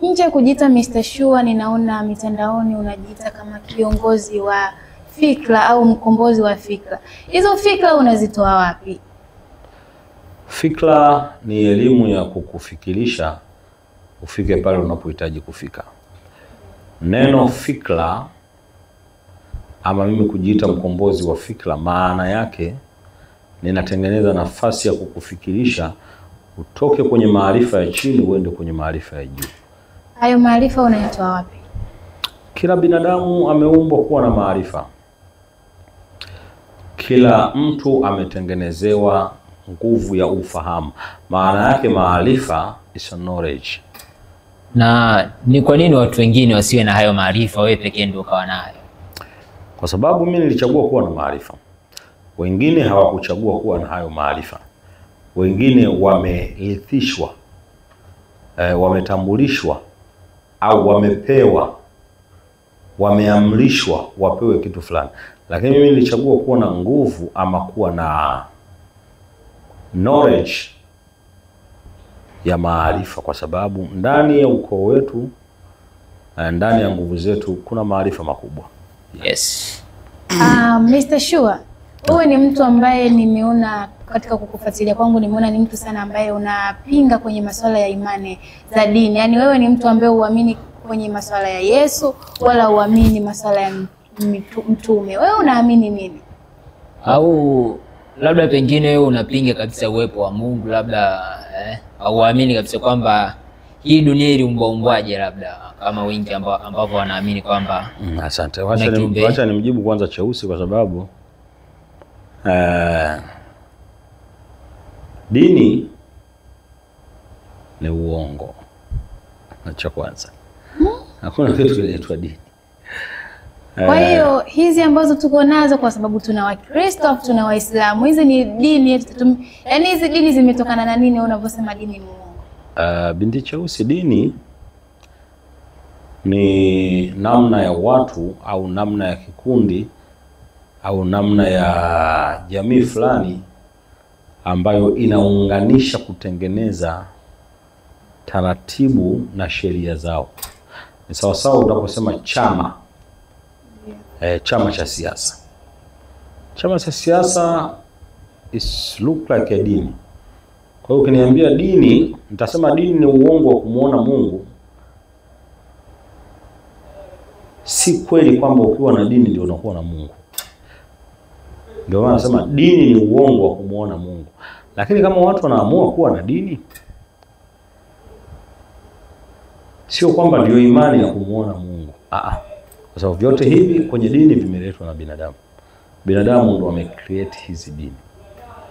Nje kujiita Mr. Sure, ninaona mitandaoni unajiita kama kiongozi wa fikra au mkombozi wa fikra. Hizo fikra unazitoa wapi? Fikra ni elimu ya kukufikirisha ufike pale unapohitaji kufika. Neno fikra ama mimi kujiita mkombozi wa fikra, maana yake ninatengeneza nafasi ya kukufikirisha utoke kwenye maarifa ya chini uende kwenye maarifa ya juu. Hayo maarifa unayatoa wapi? Kila binadamu ameumbwa kuwa na maarifa. Kila mtu ametengenezewa nguvu ya ufahamu. Maana yake maarifa is knowledge. Na ni kwa nini watu wengine wasiwe na hayo maarifa, wewe pekee ndio ukawa nayo? Kwa sababu mimi nilichagua kuwa na maarifa. Wengine hawakuchagua kuwa na hayo maarifa. Wengine wamerithishwa, wametambulishwa au wamepewa, wameamrishwa wapewe kitu fulani. Lakini mimi nilichagua kuwa na nguvu ama kuwa na knowledge ya maarifa, kwa sababu ndani ya ukoo wetu, ndani ya nguvu zetu kuna maarifa makubwa. Yes. Mr. Sure, wewe ni mtu ambaye nimeona katika kukufuatilia kwangu, nimeona ni mtu sana ambaye unapinga kwenye masuala ya imani za dini. Yaani wewe ni mtu ambaye uamini kwenye masuala ya Yesu wala uamini masuala ya mtume. Wewe unaamini nini? Au labda pengine wewe unapinga kabisa uwepo wa Mungu, labda au uamini kabisa kwamba hii dunia iliumbwaje, labda kama wengi ambao wanaamini kwamba asante. Wacha nimjibu kwanza Cheusi, kwa sababu dini ni uongo. Acha kwanza. Hakuna kitu kinaitwa dini. Kwa hiyo hizi ambazo tuko nazo, kwa sababu tuna Wakristo, tuna Waislamu, hizi ni dini yetu. Yaani hizi dini zimetokana na nini unavyosema dini ni uongo? Binti Cheusi, dini ni namna ya watu au namna ya kikundi au namna ya jamii fulani ambayo inaunganisha kutengeneza taratibu na sheria zao. Ni sawa sawa unaposema chama. Chama cha siasa. Chama cha siasa is look like a dini. Kwa hiyo ukiniambia dini, nitasema dini ni uongo wa kumuona Mungu. Si kweli kwamba ukiwa na dini ndio unakuwa na Mungu. Ndio maana nasema dini ni uongo wa kumuona Mungu. Lakini kama watu wanaamua kuwa na dini, sio kwamba ndio imani ya kumuona Mungu. Kwa sababu vyote hivi kwenye dini vimeletwa na binadamu. Binadamu ndio wamecreate hizi dini.